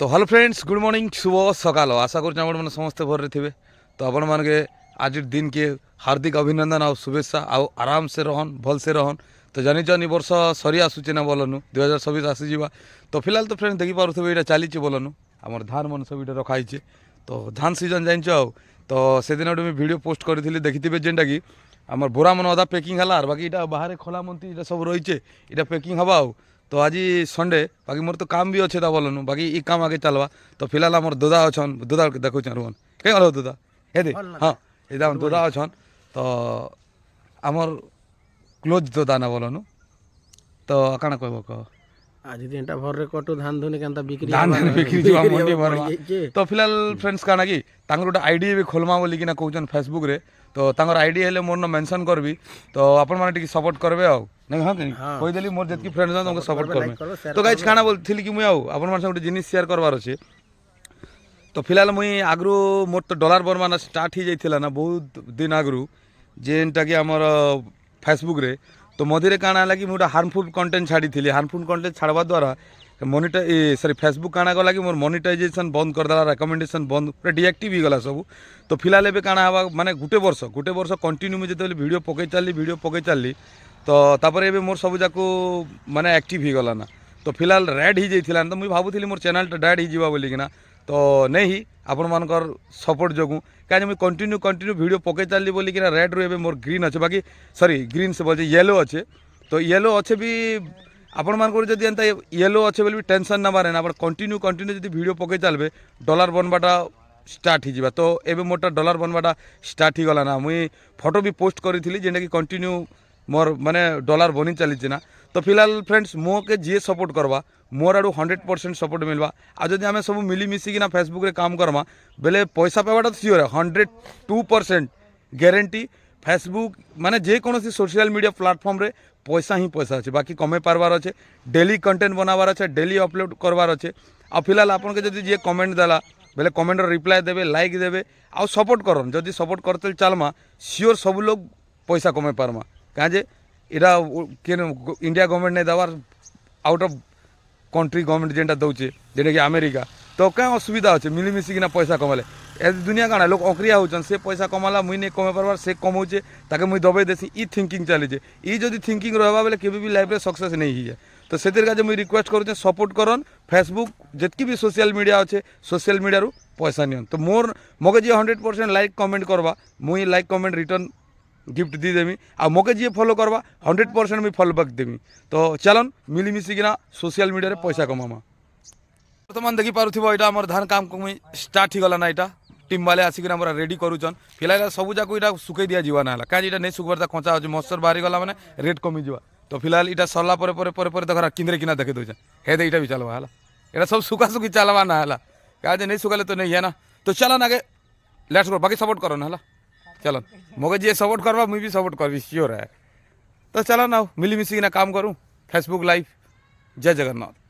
तो hello friends good morning शुभ सकाल आशा कर समस्ते भर थे तो आपण मानके आज दिन के हार्दिक अभिनंदन आ शुभेच्छा आराम से रहन भल से रहन तो जानी वर्ष सरी आसूचे ना बोलनु 2026 आसीजा तो फिलहाल तो फ्रेंड्स देखी पारे ये चली बोलनु आमर धान मन सब ये रखाई तो धान सीजन जान तो से दिन गोटे वीडियो पोस्ट करी देखी जेनटा कि आम बोरा मन अदा पैकिंग है बाकी यहाँ बाहर खोला मंती सब रही है पैकिंग हवा तो आज संडे बाकी मोर तो काम भी अच्छे बोलनु बाकी ये काम आगे चलवा तो फिलहाल आम दोदा अच्छन दोदा देखो रुहन कहीं गल दोदा हे दे हाँ ये दोदा अच्छन तो आमर क्लोज दोदा ना बोलनु तो काना कहब कह आज दिनटा भर रे कटु धान धुनी केनता बिक्री धान बिक्री जीवा मंडी भरमा तो फिलहाल फ्रेंड्स काना कि तांकर गोटे आईडी भी खोलमा बोली कि ना कहउछन फेसबुक रे तो तांकर आईडी हेले मोर न मेंशन करबी तो आपण माने टिक सपोर्ट करबे आ नहीं हाँ कहीं कोई देली मोर जतकी फ्रेंड्स न तुमको सपोर्ट करबे तो गाइस काना बोलथिली कि मुई आउ आपण माने गोटे जिनिस शेयर करबार अछि तो फिलहाल मुई आगरू मोर तो डॉलर बरमाना स्टार्ट ही जाइथिला ना बहुत दिन आगरू जेनटा कि हमर फेसबुक रे तो मझे काण है कि मुझे हार्मफुल कंटेंट छाड़ी थी हार्मफुल कंटेंट छाड़वा द्वारा सॉरी फेसबुक काण गला कि मोर मोनेटाइजेशन बंद करदेला रेकमेंडेशन बंद पूरा डिएक्टिव हो गला सब तो फिलहाल एबे काण हवा माने गुटे वर्ष कंटिन्यू मुझे जो वीडियो पकई चलली तो तापर एबे मोर सब जाको माने एक्टिव हो गला ना तो फिलहाल रेड ही जाइथिला तो मुझे भाबुथिली मोर चैनल डेड ही जीवा बोली किना तो नहीं आपण मानकर सपोर्ट जोगु कहीं मुझे कंटिन्यू वीडियो पकई चलली बोली किना रेड रू एबे मोर ग्रीन अच्छे बाकी सॉरी ग्रीन से बोलते येलो अच्छे तो येलो अच्छे भी आपण मानकर जदि एंता येलो अच्छे बोली टेंशन ना मारे ना आप कंटिन्यू जदि वीडियो पकई चलबे डॉलर बनवाटा स्टार्ट ही तो एबे मोटा डॉलर बनवाटा स्टार्ट ही गला ना मुई फोटो भी पोस्ट करी जेनटा कि कंटिन्यू मोर माने डॉलर बनी चली ना तो फिलहाल फ्रेंड्स मो के जी सपोर्ट करवा मोर आड़ू 100% सपोर्ट मिलवा आ जदि आम सब मिली मिसिकिना फेसबुक रे काम करमा बेले पैसा पावाटा तो सियोर 102% गारंटी फेसबुक माने जेकोसी सोशल मीडिया प्लेटफॉर्म रे पैसा ही पैसा अच्छे बाकी कमे पारबार अच्छे डेली कंटेंट बनाबार अच्छे डेली अपलोड करबार अच्छे आ फिलहाल आपन के जदि जे कमेंट देला बेले कमेंट रिप्लाई देबे लाइक देबे आ सपोर्ट करन जदि सपोर्ट करते चलमा सियोर सब लोग पैसा कमे पारमा काजे इरा इंडिया गवर्नमेंट नहीं देवार आउट ऑफ कंट्री गवर्नमेंट जेनटा दौचे जेटा कि अमेरिका तो क्या असुविधा अच्छे मिली मिसिकिना पैसा कमाले ए दुनिया काना लोग अक्रिया होचन से पैसा कमाला मुई नहीं कमे पारबार से कमाऊचे ताके मुई दबाई देसी ई थिंकिंग चलीचे ई जदि थिंकिंग रहबा बेले केबे भी लाइफ रे सक्सेस नहीं ही है तो सेतिर का मुई रिक्वेस्ट करूचे सपोर्ट करन फेसबुक जितकी भी सोशल मीडिया अच्छे सोशल मीडिया रु पैसा नियन तो मोर मगे जी 100% लाइक कमेंट करवा मुई लाइक कमेंट रिटर्न गिफ्ट दी देमी आ मके जी फॉलो करवा 100% मुई फॉलो बैक देमी तो चलन मिली मिसिकिना सोशल मीडिया रे पैसा कमामा बर्तमान देखी पारुथिबो एटा हमर धान काम मुई स्टार्ट ही गला ना एटा टीम वाले आसिकिना हमरा रेडी करूचन फिलहाल सब जाको एटा सुकै दिया जीवा ना हला काज एटा नै सुकबरता खंचा हो मस्तर बाहरी गला माने रेट कमी जीवा तो फिलहाल एटा सरला परे देखरा किंदरे किना देखे दोछ हे दे एटा भी चलवा हला एटा सब सुका सुकी चलवा ना हला काज नै सुकाले तो नहीं है ना तो चलन आगे लेट्स गो बाकी सपोर्ट करो ना हला चलन मगे जी सपोर्ट करवा मुई भी सपोर्ट करबी श्योर है तो चलो ना मिली मिसिकिना काम करूँ फेसबुक लाइव जय जगन्नाथ।